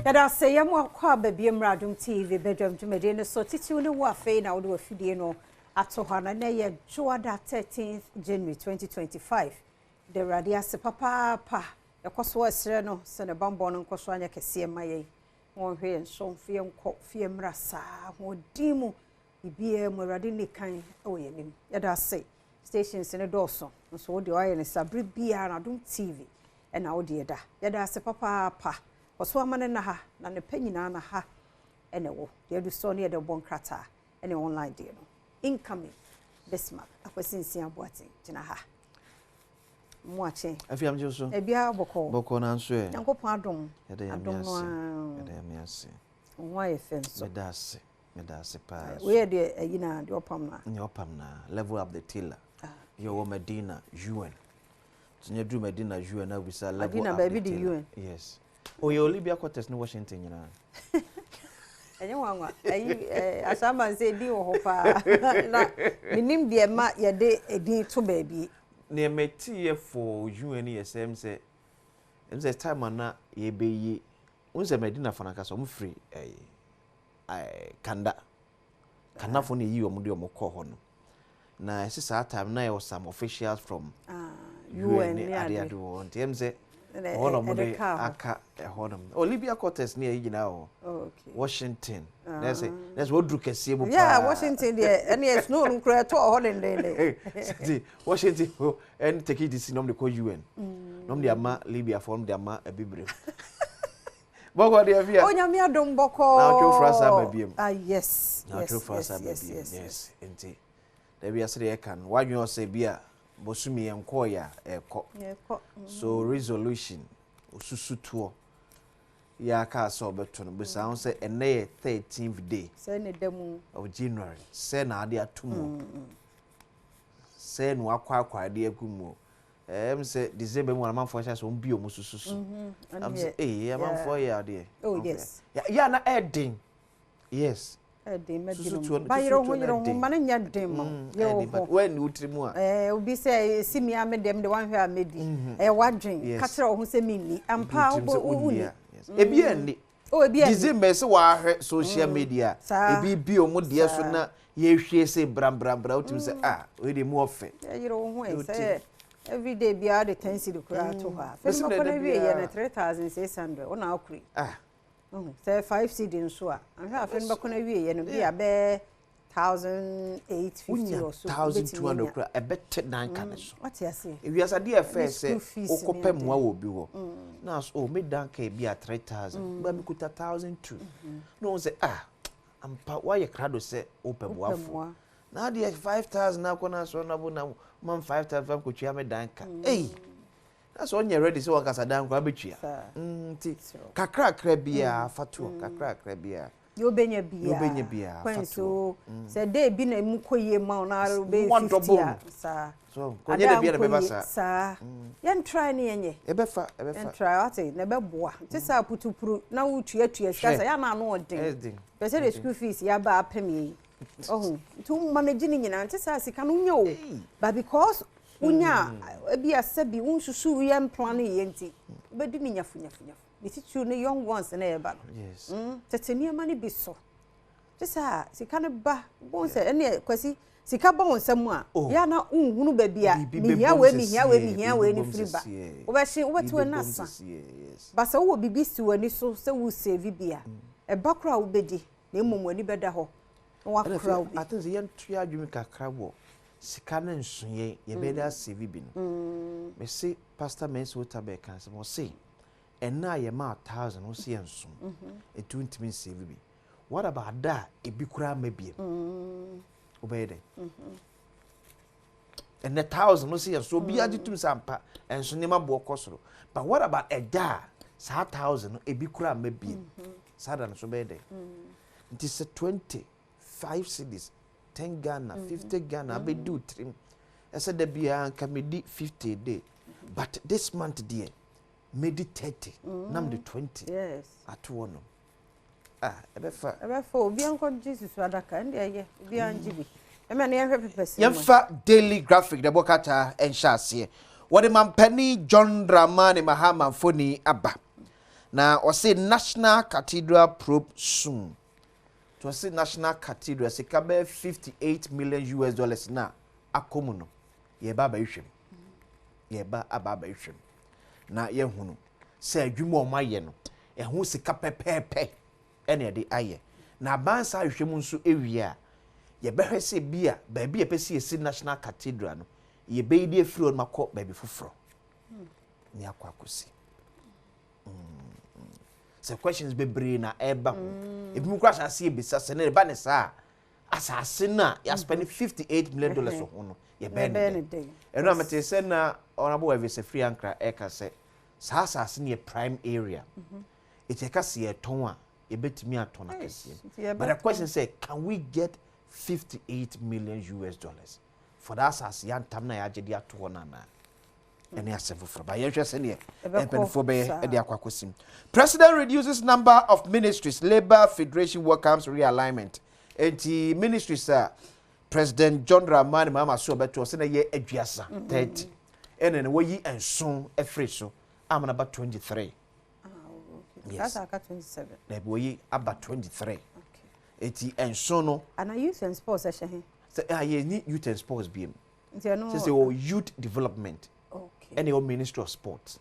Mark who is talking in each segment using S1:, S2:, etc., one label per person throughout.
S1: Yada say yam wa kwa baby Adom TV Badwam dwumade no so titi no wo afei na wo do afidie no ato hana na ye Joada 13th January 2025 the radia se papa pa yakoso asre no se ne bambo no nkoso anya kese maye won hwe nso fie nko fie mrasa ho dimu bibie mu radi ne kan o yenim yada say stations ne doso nso wo de oye ne sabre bia na Adom TV na wo de da yada se papa pa Oso amane na ha na ne panyina na ha ene wo de du so ne de bon krata ene online de no incoming this month akwasinsia aboate gina ha mo ache
S2: afiam je so
S1: e bia boko
S2: na nso e
S1: yankopon adom
S2: adom no ya me ase
S1: won ye fem so
S2: me da se pa
S1: we de ayina de opam
S2: na level up the tiller yo Medina UN tinye du Medina UN na bisa level
S1: Medina
S2: up
S1: baby
S2: the
S1: UN
S2: yes Oyo Libya quarters no Washington nyina.
S1: Enye wanwa ayi asama se di wo hopa na minim de ma ye de edin to baby
S2: Ne meti ye for UN yesem se time na ye beyi unse Medina fanaka so mfree kanda fo ne yi omo de omo kọ ho no na ese sa time na ye some officials from UN ade do ntem se Hono mo de aka honum. Libya quarters near yina o.
S1: Okay.
S2: Washington. That's what Drew kese bo pa.
S1: Yeah, Washington there. Any snow no kra to holiday.
S2: Washington and take it this nom de call UN. Nom de ama Libya form de ama ebibre. Boko de afia.
S1: O nyame adom boko.
S2: Na tro frasa babiem.
S1: Yes.
S2: Na tro frasa babiem. Yes. Enti. There be asre e kan. Wadwen o se bia Bosumi enko ya eko. So resolution osusutuo ya ka so beto no bisa on say ene 13th day
S1: say ne demu
S2: of January say na ade atumo say no akwa ade akumo say December mu amanfo sha so bi o musususu am say amanfo ya ade
S1: oh yes
S2: ya na edin yes
S1: de medino bayiro ho mane nya dem yo
S2: when utrimu a
S1: obi say simi ame dem de wan hwe amedi wadwen ka kire ho se minni ampa uni
S2: ebi andi
S1: ebi andi
S2: December se wa hwe social media ebi bi o mu de so na ye hwe se bram utim se we de mu ofe
S1: yiro ho say every day bia de 10 cedi kura to ha fe mo kona wie ye na 3600 ona akuri say 5 cedi nso a ahwe afen bako na wie ye no bia be 1850 or so
S2: 1200 kura ebet dan kan so
S1: what you say
S2: if you as dey fair say okopem wa wo bi wo na so me dan ka bia 3000 ba mi kuta 1002 no say ampa why you krado say opem wa fo na dey 5000 na kona so na bo na man 5000 ko twa me dan ka that's when you're ready so wakasa dan kwa betwa ti kakra bia fatuo kakra bia
S1: yo benya bia kwenso se dey bi na mu koye ma na be 50 sa
S2: so konye de bia na beba
S1: sa yen try na yenye
S2: ebefa
S1: yen try ate na be boa ti sa putupuru na wutua sika sa ya na no odin be say the school fees ya ba apemi tu manage ni nyina ti sa sika no nyo but because unya bia sabi unsusu yem plan yenti obedi ni nyafu bititu ne young ones na eba no
S2: yes
S1: tetenia mani bi so tisa sika ne ba bon se ene kwasi sika ba onsam a ya na unhunu ba bia mihia we ni friba obehye obeto na sa ba se wo bibi si wani so se wo save bia e ba kra obedi na emomwani beda ho wa kra obi
S2: atenze yen tua adwumi kakra wo sika na nsuye ye beda save bi no me say pastor menso tabe kan se mo say ena ye ma 1000 wo se enso etu ntimi save bi what about that ebi kura mabie obeyde and 1000 wo se enso bi agitum sampa enso ne mabo kosoro but what about a da sa 1000 ebi kura mabie sada no so beyde it is 25 cedis 10 Ghana 50 Ghana I do trim I said there be an comedy 50 a day but this month dear made it 30 nam the 20
S1: yes
S2: at one ebefa
S1: obi anko Jesus wadaka ndi ye obi anjibi e me na ye hwe pepese
S2: yemfa daily graphic de bokata en shase wode mampani John Dramani Mahama Foni aba na o say National Cathedral probe soon to say National Cathedral se ka be $58 million na akomu no ye ba ba hwem ye ba ababa hwem na ye hunu se adwuma o maye no ehu sika pepepe ene de aye na bansa hwem nso ewie a ye behwe se bia ba bia pese esi National Cathedral no ye be di afiro no makọ ba bi foforo ni akwa akosi se questions be brain na eba ho ebi mu crash ase ebisa se ne ba ne sa asase na ya spend $58 million ho no ye be ne eno amete se na honorable Evese free ankra eka se sa asase ne prime area eteka se ye ton a ye betimi aton akese but the question say can we get $58 million for that asase ya ntam na ya agedi ato na na ene asefu for ba ye hwe se ne empenfo be e de akwakosim. President reduces number of ministries, Labour Federation welcomes realignment. Enti ministries President John Dramani Mahama so beto se na ye aduasa 30 ene wo yi enson efre so amana ba 23.
S1: Yes. That's aka 27.
S2: Na bo yi aba 23. Okay. Eti enson no
S1: ana youth and sports ehye.
S2: Say ye ni youth and sports biem.
S1: Nti no
S2: say youth development.
S1: Okay.
S2: And your Ministry of Sports.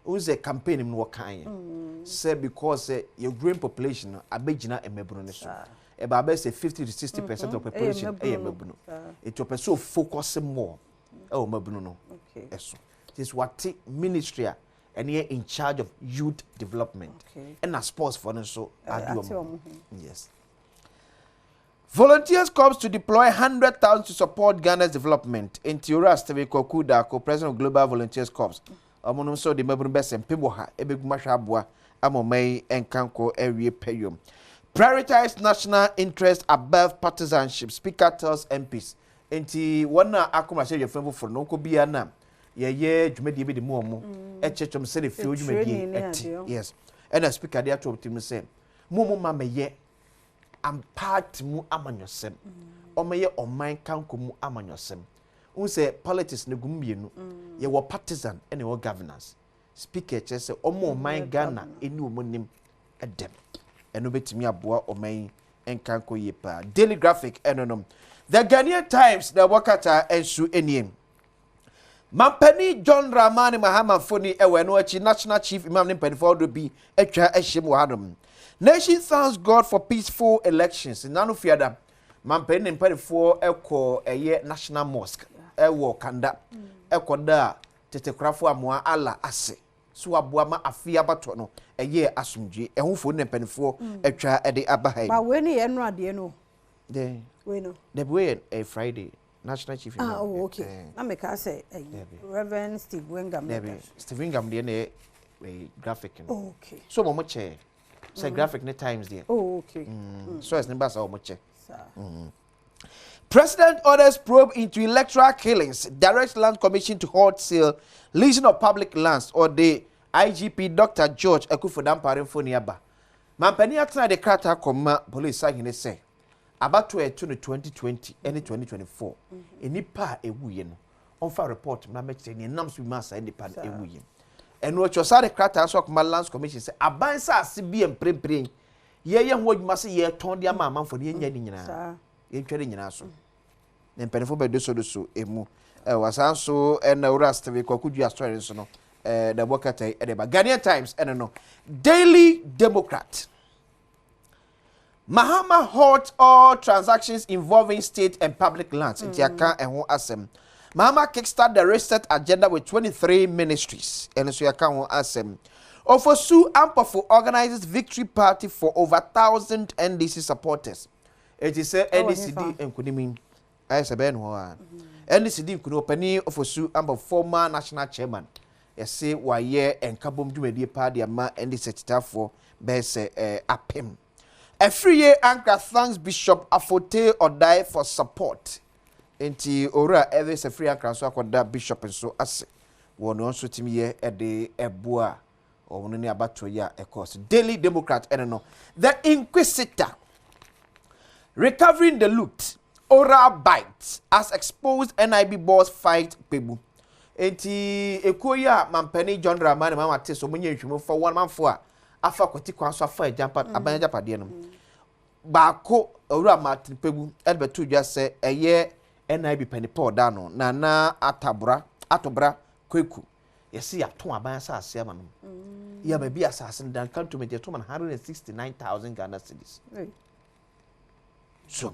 S2: Who's a campaign in Wakan? Say because your growing population, abegina emebruno so. Eba say 50 to 60% of population emebruno. It will so focus more. Oh mebruno. Okay. Eso. This what ministry and here in charge of youth development. Okay. And a sports for them so Adom. Yes. Volunteers comes to deploy 100,000 to support Ghana's development. In Tiora Steve Kokuda, co-president of Global Volunteers Corps. Amonum so the mebrum best Pimboha, Ebigumashabwa, Amomei, and Kanko, Area Perium. Prioritize national interest above partisanship. Speaker tells MPs. Enti wana akuma say your friend for no could be a nam. Ye, Jumedi be the momo. A church of Senate few you yes. And a speaker there told him say, Momo mama ye. Am part mu amanyosem omeye oman kanko mu amanyosem unse politics ne gumbienu ye wo partisan ene wo governance speaker che se omo oman Ghana eni omonim edem eno betimi aboa oman enkanko yepa. Daily Graphic enonom the Ghanaian Times the wakata ensu eniem Mampani John Dramani Mahama Foni ewe no achi National Chief Imam ne mpanifo do bi atwa ahyem wo hadom. Nation thanks God for peaceful elections. Nanu fiada mampeni ne mpanifo eko eye National Mosque ewo Kanda eko da tetekrafo amoa ala ase so aboa ma afia bato no eye asumdwe ehufo ne mpanifo atwa ede abahai
S1: ba we ne ye no ade no
S2: de
S1: we no
S2: the way a Friday National Chief
S1: Imam. Oh okay. Na me ka say Reverend Steve Wingam.
S2: Steve Wingam de ne graphic no.
S1: Oh, okay.
S2: So mo che say graphic ne times there.
S1: Oh okay.
S2: So as numbers how much. President orders probe into electoral killings, directs Land Commission to halt sale, leasing of public lands, or the IGP Dr. George Akufo-Dampare Mfoniaba. Mampani atna de krata koma police sagine say about to 2020 and 2024. Enipa ewuye no. Onfa report na mechete ni nam so ma sa enipa ewuye. Eno chosa de krata so koma Lands Commission say abansa asibi emprempren. Ye ho adwuma se ye ton de ama amanfo de nya ni nyina. Ye twere nyina so. Ne mpanefo be do so emu. Wasanso en Urasteve kwakudua story so no. The Bokata edeba Ghanaian Times no. Daily Democrat. Mahama halt all transactions involving state and public lands. Ntiaka ehun asem. Mahama kickstart the reset agenda with 23 ministries. And so yaka ho asem. Ofosu Ampofo organizes victory party for over 1,000 NDC supporters. It is NDCD enkunimin. Ayesebe no ho. NDCD nkunu opani Ofosu Ampofo former national chairman. Yese waye enkabom dwumadi party ama NDC titafo be se apem. Every year, Anchor thanks Bishop Afote Odai for support. Enti ora every free Anchor so akoda Bishop nso ase. Wono nso timi ye ede eboa. Owono ni abato ya ekos. Daily Democrat no. The Inquisitor. Recovering the loot. Oral bites as exposed NIB boss fight Pebu. enti ekoyi a mampani John Dramani mama te so munye ntwemu for one man for afa kwati kwa so afa ejampa abanya japade no baako owura Martin Pegu elbetu dwa se eye NIB penipol da no na atobra kweku yesi yaton abanya sa ase ama no ya ba bi asase dan kanto me je to man 169,000 Ghana cedis so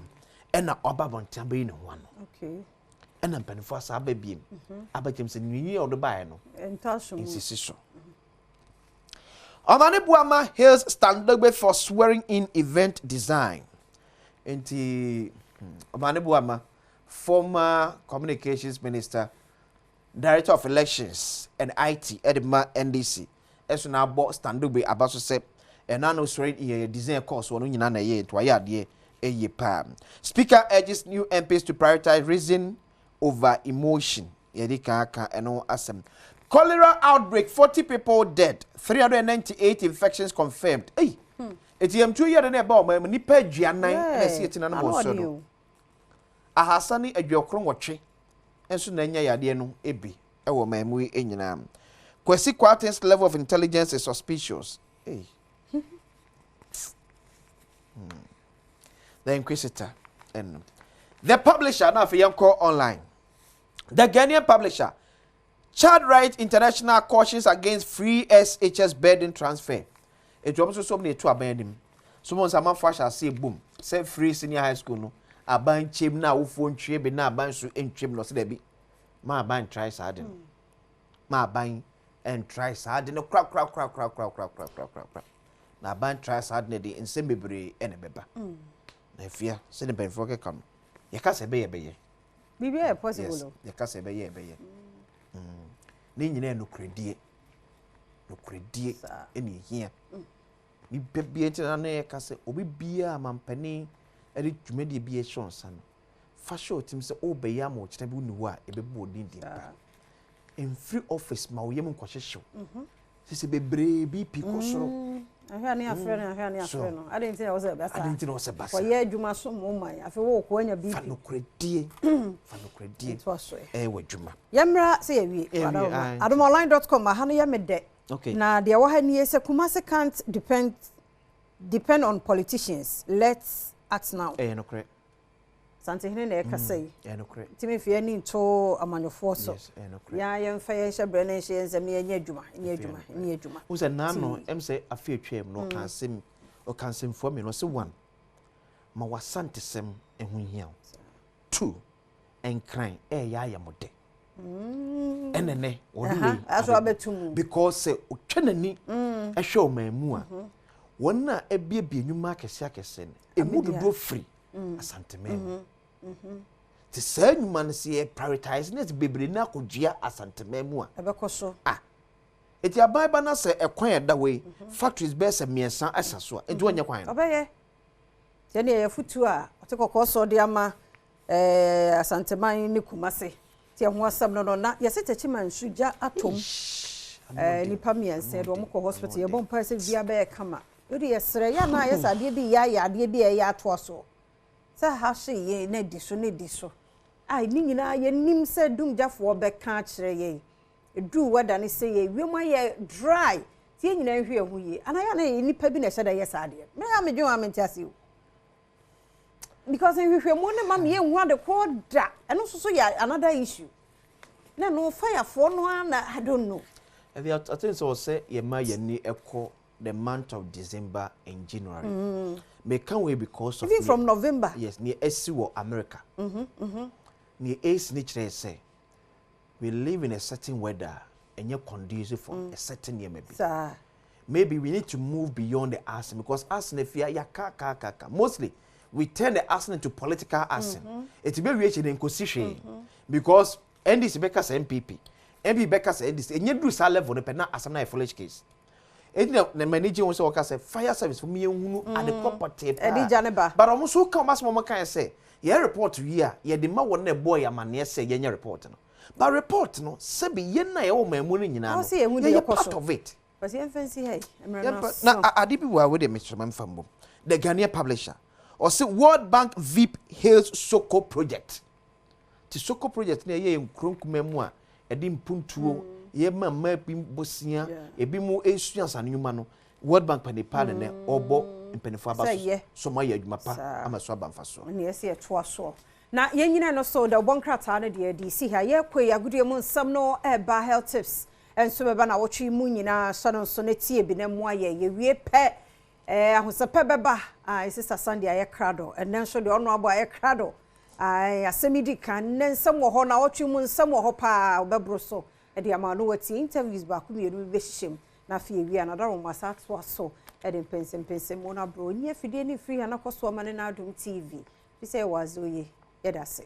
S2: ena oba bontia be ne ho ano
S1: okay
S2: ena penifo asa aba biem abajem se nwiyi odo bae no
S1: entasho
S2: insisi so Omani Buama hails Standogbe for swearing in event design. Enti Omani Buama, former communications minister, director of elections and IT, Edema NDC. Eso na bo Standogbe abaso se enano swearing in design course wonu nyina na ye to ayade eye pa. Speaker urges new MPs to prioritize reason over emotion. Yedi ka eno asem. Cholera outbreak, 40 people dead, 398 infections confirmed. Hey, ATM 2 years and about my nipa juanan and see it in an amoso. Ahasani a jokron watche, and soon enya yadiano ebi, ewo memui enyinam. Kwesi Quartens level of intelligence is suspicious. Hey. The Inquisitor and the publisher now for Yanko Online. The Ghanaian publisher. Child Rights International cautions against free SHS burden transfer. A job so many to abandon. Someone's a man fashion say boom. Say free senior high school no. A band chim now phone chib na ban so in chim no se be. Ma ban try sardin. Ma ban and try sardin no crap. Na ban try sardin de in same bebre ene beba. Na fear se the ben for come. Ye ka se be ye.
S1: Bibi possible.
S2: Yes. Ye ka se be ye. Ni nyina no kredie eni hia ni bebie ntina na ka se obi bia mampani eri dwumedi bia shonsa no fa show tim se obeya ma o kina bi nuwa ebebu odin di pa in free office ma oyem nkohwehwew sese bebre bi piko soro
S1: ahia ni afre no adentina wo se basa for ye adwuma so mo man afi wo ko anya bi
S2: fa no kredie wa dwuma
S1: yamra se yewie adomonline.com aha no ye mede
S2: okay
S1: na de wo ha ni se Kumasi can't depend on politicians. Let's act now.
S2: No correct.
S1: Sante hene na ekasai.
S2: No correct.
S1: Timi fie ni to amanyofo so.
S2: Yes, no correct.
S1: Ya yemfa ye hye brene hye nsem ye nya adwuma.
S2: Wo se na no em se afi atwam no kan sem for me no se one. Ma wasante sem ehun hia. 2 enkran ya yamode. Enene odwe
S1: aso abetumu
S2: because se otwenani ehwe o mamu a wonna ebiebie nwuma akese emu dodo free asanteme ti sa nwuma no se prioritize net bebre na kodua asanteme mu a
S1: ebekoso
S2: eti abaiba na se ekwan eda we factories be se miensa asaso a enti wonye kwan
S1: obeye je ne ye futu a otekokoso de ama asanteman ni Kumasi ti ho asam no na yese techi mansuja atom nipa miense do mo ko hospital ye bompa se via be kama yodi yesre ya na yesa de bi ya ade bi ya ato so sa ha hye ye na di so ai ni nyina ye nim se dumjafo be ka kire ye edu wada ne se ye wiema ye dry ti nyina hwe hu ye ana ya na ye nipa bi na hye da yesa ade me ya medwen amenti ase because hwe mu ne mam ye hu ade ko da eno so ya another issue na no fire for no na I don't know.
S2: I think so say ye ma ye ni eko the month of December and January. Me can we because of
S1: even from November.
S2: Yes, near SC America. Near Ace nature say we live in a certain weather and you're conducive for a certain year maybe.
S1: Sir.
S2: Maybe we need to move beyond the arson because arson if ya mostly we turn the arson into political arson. It be reach in constitution because NDC Beckers MPP. MP Beckers NDC. And you do sa level the penna as a full case. And the manager also say fire service for me and the property. But almost who come as mama can say, yeah, report to here, yeah, the man one boy a man say, yeah, report. But report no, Sebi yena o me money in now. Yeah, part of it.
S1: But you fancy hey.
S2: Now I did be with the Mr. Mamfambo, the Ghanaian publisher. Or say World Bank VIP hails Soko project. The Soko project near ye in Krunk Memoir, edi mpuntuo ye mama bi bosia ebi mu esua sanuma no World Bank panipal ne obo mpenifo abaso so ma ye adwuma pa ama so abamfaso
S1: ne ese eto aso na yenyina no so da bonkrata na de di si ha ye kwe agudie mu nsam no eba health tips enso beba na wotwe mu nyina so no so na tie bi na mu aye ye wie pe ahosepe beba sister Sunday aye krado enen so de ono abo aye krado asemidi kan nsam wo ho na wotwe mu nsam wo ho pa obebro so e de ama no wati interviews ba ku mienu be hihim na fi wi another one was at so e de pensem mo na bro nye fidie ni free na koso ma ne na Adom TV bi say wazoye yedase